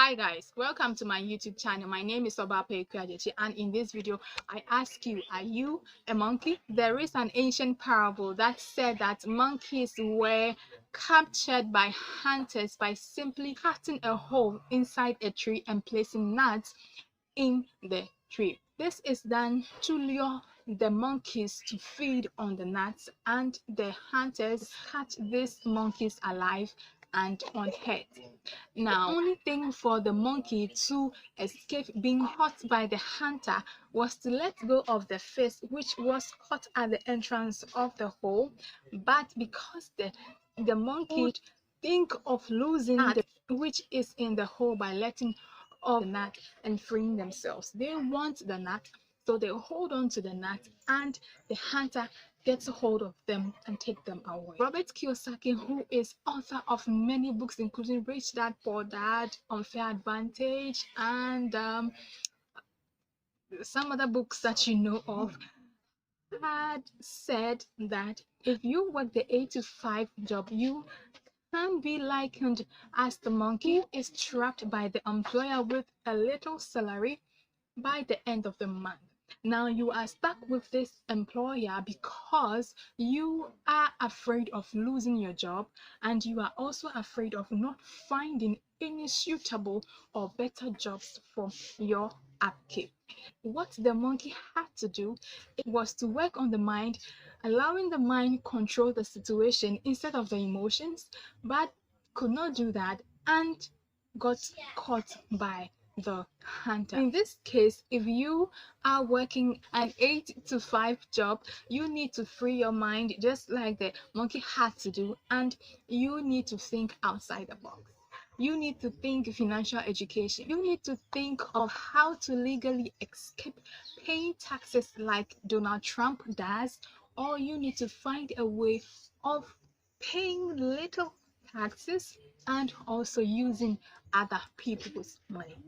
Hi guys, welcome to my YouTube channel. My name is Obape Kwajechi, and in this video I ask you, are you a monkey? There is an ancient parable that said that monkeys were captured by hunters by simply cutting a hole inside a tree and placing nuts in the tree. This is done to lure the monkeys to feed on the nuts, and the hunters catch these monkeys alive and unhurt. Now, the only thing for the monkey to escape being caught by the hunter was to let go of the fish, which was caught at the entrance of the hole. But because the monkey would think of losing the which is in the hole by letting of the nut and freeing themselves, they want the nut, so they hold on to the nut, and the hunter gets a hold of them and take them away. Robert Kiyosaki, who is author of many books including Rich Dad Poor Dad, Unfair Advantage, and some other books that you know of, had said that if you work the 8 to 5 job, you can be likened as the monkey who is trapped by the employer with a little salary by the end of the month. Now you are stuck with this employer because you are afraid of losing your job, and you are also afraid of not finding any suitable or better jobs for your upkeep. What the monkey had to do, it was to work on the mind, allowing the mind control the situation instead of the emotions, but could not do that and got caught by the hunter. In this case, if you are working an 8 to 5 job, you need to free your mind just like the monkey had to do, and you need to think outside the box. You need to think financial education. You need to think of how to legally escape paying taxes like Donald Trump does, or you need to find a way of paying little taxes and also using other people's money.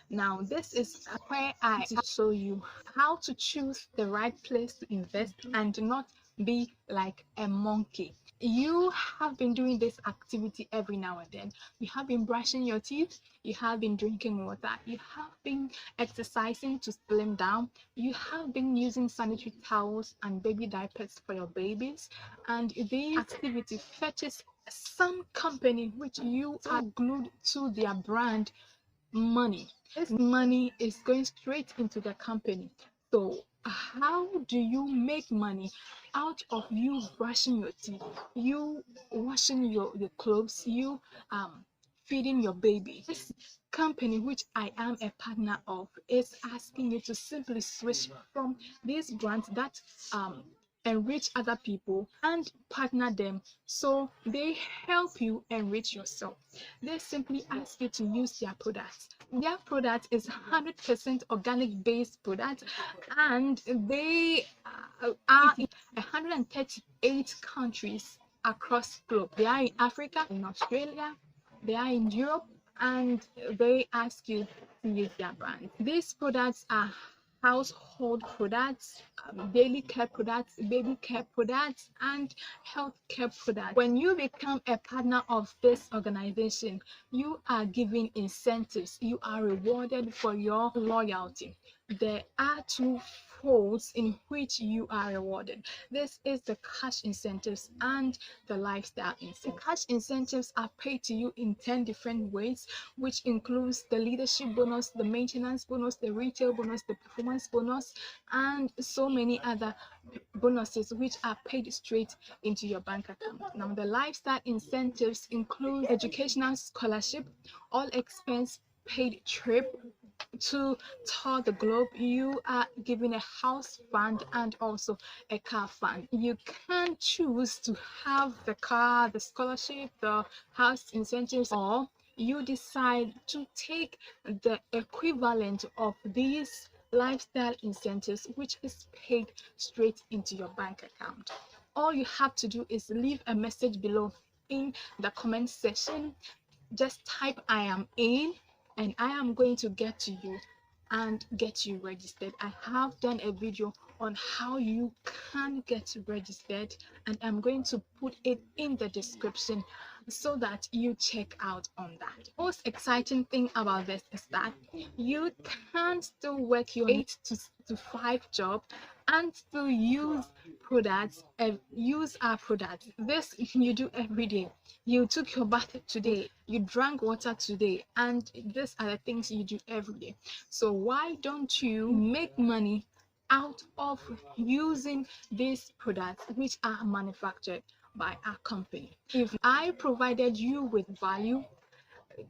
Now, this is where I to show you how to choose the right place to invest and not be like a monkey. You have been doing this activity every now and then. You have been brushing your teeth, you have been drinking water, you have been exercising to slim down, you have been using sanitary towels and baby diapers for your babies, and this activity fetches some company which you are glued to their brand money. This money is going straight into the company. So how do you make money out of you brushing your teeth, you washing your clothes, you feeding your baby? This company, which I am a partner of, is asking you to simply switch from these brands that enrich other people and partner them so they help you enrich yourself. They simply ask you to use their products. Their product is 100% organic based product, and they are in 138 countries across globe. They are in Africa, in Australia, they are in Europe, and they ask you to use their brand. These products are household products, daily care products, baby care products, and health care products. When you become a partner of this organization, you are given incentives, you are rewarded for your loyalty. There are two folds in which you are rewarded. This is the cash incentives and the lifestyle incentives. The cash incentives are paid to you in 10 different ways, which includes the leadership bonus, the maintenance bonus, the retail bonus, the performance bonus, and so many other bonuses which are paid straight into your bank account. Now, the lifestyle incentives include educational scholarship, all expense paid trip to tour the globe. You are given a house fund and also a car fund. You can choose to have the car, the scholarship, the house incentives, or you decide to take the equivalent of these lifestyle incentives, which is paid straight into your bank account. All you have to do is leave a message below in the comment section. Just type I am in, and I am going to get to you and get you registered. I have done a video on how you can get registered, and I'm going to put it in the description so that you check out on that. Most exciting thing about this is that you can still work your 8 to 5 job and still use products and use our products. This you do every day. You took your bath today, you drank water today, and these are the things you do every day. So why don't you make money out of using these products which are manufactured by our company? If I provided you with value,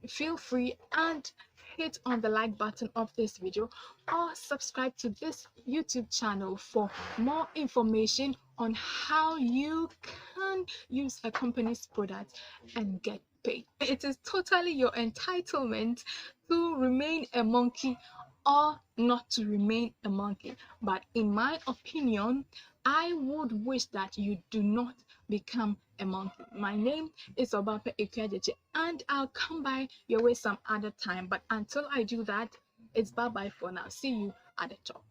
feel free and hit on the like button of this video or subscribe to this YouTube channel for more information on how you can use a company's product and get paid. It is totally your entitlement to remain a monkey or not to remain a monkey. But in my opinion, I would wish that you do not become a monkey. My name is Obape Ikwejeche, and I'll come by your way some other time. But until I do that, it's bye bye for now. See you at the top.